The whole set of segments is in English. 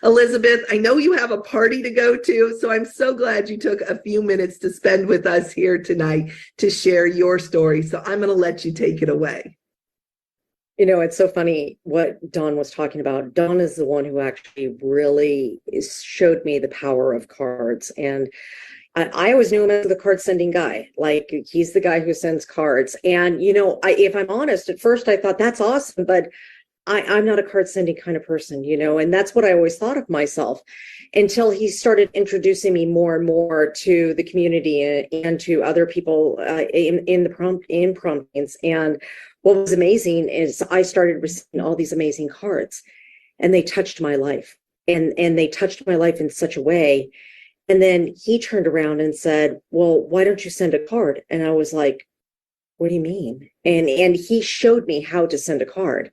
Elizabeth, I know you have a party to go to, so I'm so glad you took a few minutes to spend with us here tonight to share your story. So I'm going to let you take it away. You know, it's so funny what Dawn was talking about. Dawn is the one who actually really showed me the power of cards. And I always knew him as the card sending guy. Like, he's the guy who sends cards. And, you know, if I'm honest, at first I thought that's awesome, but I'm not a card sending kind of person, you know, and that's what I always thought of myself until he started introducing me more and more to the community and to other people in promptings. And what was amazing is I started receiving all these amazing cards, and they touched my life, and they touched my life in such a way. And then he turned around and said, well, why don't you send a card? And I was like, what do you mean? And he showed me how to send a card.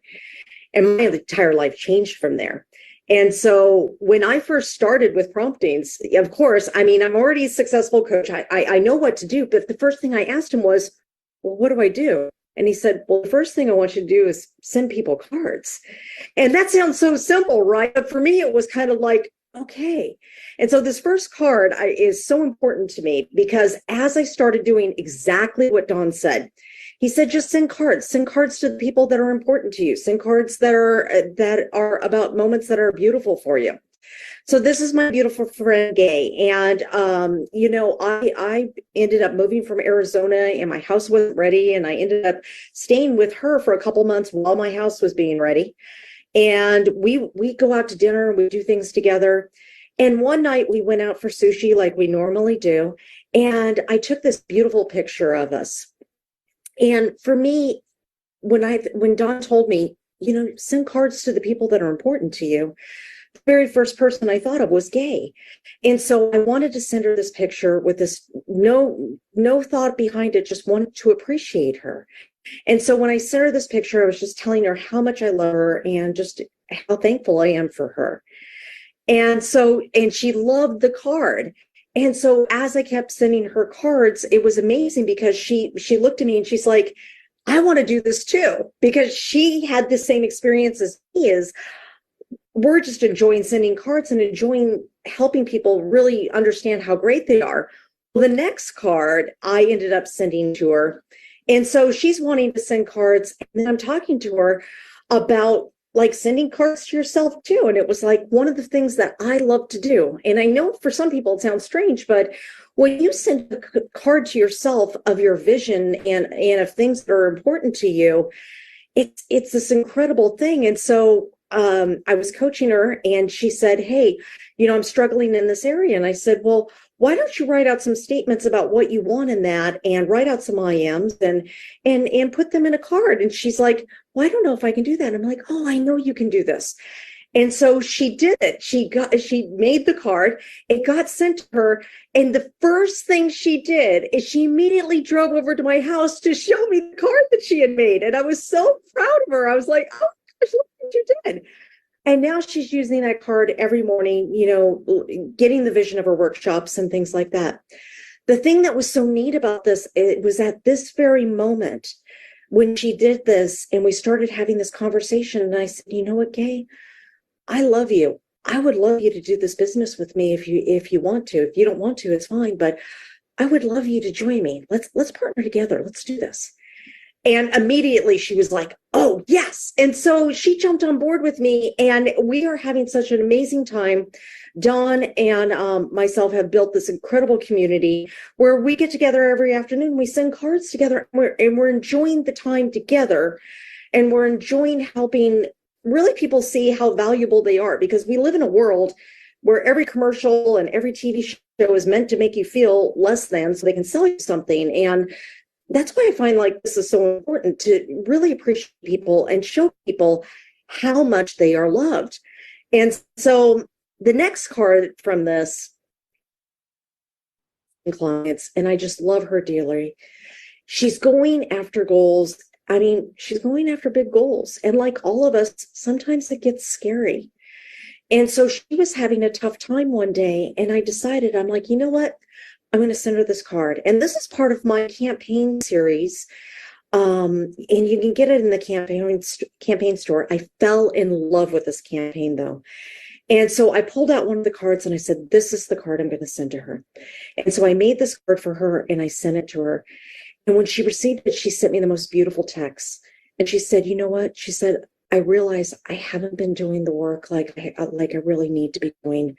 And my entire life changed from there. And so when I first started with promptings, of course, I mean, I'm already a successful coach. I know what to do. But the first thing I asked him was, well, what do I do? And he said, well, the first thing I want you to do is send people cards. And that sounds so simple, right? But for me, it was kind of like, okay. And so this first card is so important to me because as I started doing exactly what Dawn said, he said, just send cards to the people that are important to you, send cards that are about moments that are beautiful for you. So this is my beautiful friend, Gay. And, you know, I ended up moving from Arizona and my house wasn't ready. And I ended up staying with her for a couple months while my house was being ready. And we go out to dinner and we do things together. And one night we went out for sushi like we normally do. And I took this beautiful picture of us. And for me, when Dawn told me, you know, send cards to the people that are important to you, the very first person I thought of was Gay. And so I wanted to send her this picture with this no thought behind it, just wanted to appreciate her. And so when I sent her this picture, I was just telling her how much I love her and just how thankful I am for her. And she loved the card. And so as I kept sending her cards, it was amazing because she looked at me and she's like, I want to do this too, because she had the same experience as he is. We're just enjoying sending cards and enjoying helping people really understand how great they are. Well, the next card I ended up sending to her. And so she's wanting to send cards. And then I'm talking to her about like sending cards to yourself too. And it was like one of the things that I love to do. And I know for some people it sounds strange, but when you send a card to yourself of your vision and of things that are important to you, it's this incredible thing. And so I was coaching her and she said, hey, you know, I'm struggling in this area. And I said, well, why don't you write out some statements about what you want in that and write out some IMs and put them in a card? And she's like, well, I don't know if I can do that. I'm like, oh, I know you can do this. And so she did it. She made the card. It got sent to her. And the first thing she did is she immediately drove over to my house to show me the card that she had made. And I was so proud of her. I was like, oh gosh, look what you did. And now she's using that card every morning, you know, getting the vision of her workshops and things like that. The thing that was so neat about this, it was at this very moment when she did this and we started having this conversation. And I said, you know what, Gay? I love you. I would love you to do this business with me if you want to. If you don't want to, it's fine. But I would love you to join me. Let's partner together. Let's do this. And immediately she was like, oh, yes. And so she jumped on board with me and we are having such an amazing time. Dawn and myself have built this incredible community where we get together every afternoon. We send cards together and we're enjoying the time together. And we're enjoying helping really people see how valuable they are, because we live in a world where every commercial and every TV show is meant to make you feel less than so they can sell you something. And that's why I find like this is so important, to really appreciate people and show people how much they are loved. And so the next card from this clients, and I just love her dearly. She's going after goals. I mean, she's going after big goals. And like all of us, sometimes it gets scary. And so she was having a tough time one day. And I decided, I'm like, you know what? I'm going to send her this card. And this is part of my campaign series. And you can get it in the campaign store. I fell in love with this campaign though. And so I pulled out one of the cards and I said, this is the card I'm going to send to her. And so I made this card for her and I sent it to her. And when she received it, she sent me the most beautiful text. And she said, you know what? She said, I realize I haven't been doing the work like I really need to be doing.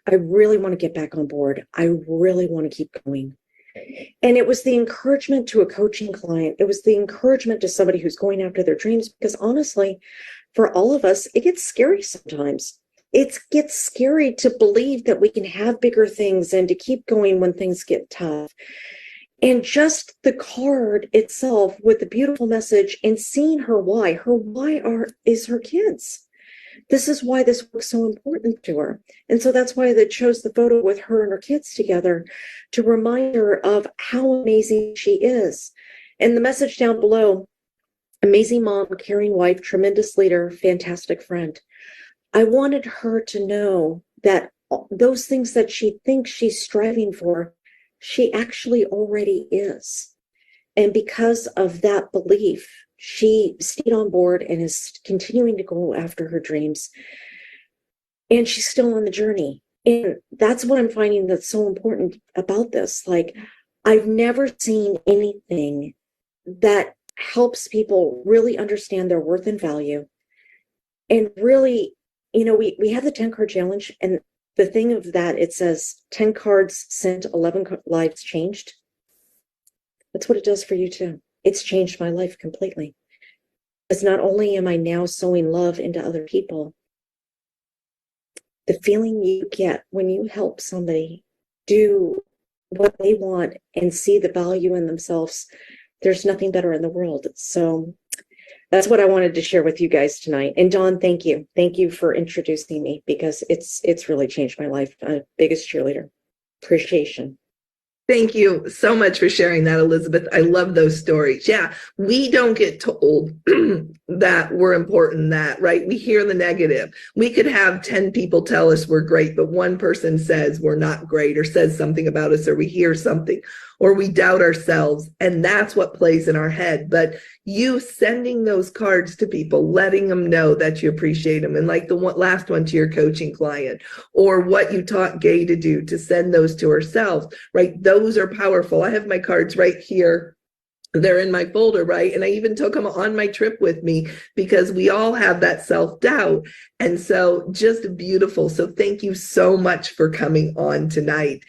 I really want to get back on board. I really want to keep going. And it was the encouragement to a coaching client. It was the encouragement to somebody who's going after their dreams, because honestly, for all of us, it gets scary sometimes. It gets scary to believe that we can have bigger things and to keep going when things get tough. And just the card itself with the beautiful message and seeing her why is her kids. This is why this work's so important to her. And so that's why they chose the photo with her and her kids together to remind her of how amazing she is. And the message down below, amazing mom, caring wife, tremendous leader, fantastic friend. I wanted her to know that those things that she thinks she's striving for, she actually already is. And because of that belief, she stayed on board and is continuing to go after her dreams. And she's still on the journey. And that's what I'm finding that's so important about this. Like, I've never seen anything that helps people really understand their worth and value. And really, we have the 10 card challenge. And the thing of that, it says 10 cards sent, 11 lives changed. That's what it does for you too. It's changed my life completely. Because not only am I now sowing love into other people, the feeling you get when you help somebody do what they want and see the value in themselves, there's nothing better in the world. So that's what I wanted to share with you guys tonight. And Dawn, thank you. Thank you for introducing me, because it's really changed my life. Biggest cheerleader. Appreciation. Thank you so much for sharing that, Elizabeth. I love those stories. Yeah, we don't get told that we're important, right? We hear the negative. We could have 10 people tell us we're great, but one person says we're not great, or says something about us, or we hear something, or we doubt ourselves. And that's what plays in our head. But you sending those cards to people, letting them know that you appreciate them. And like the last one to your coaching client, or what you taught Gay to do, to send those to ourselves, right? Those are powerful. I have my cards right here. They're in my folder, right? And I even took them on my trip with me, because we all have that self-doubt. And so just beautiful. So thank you so much for coming on tonight.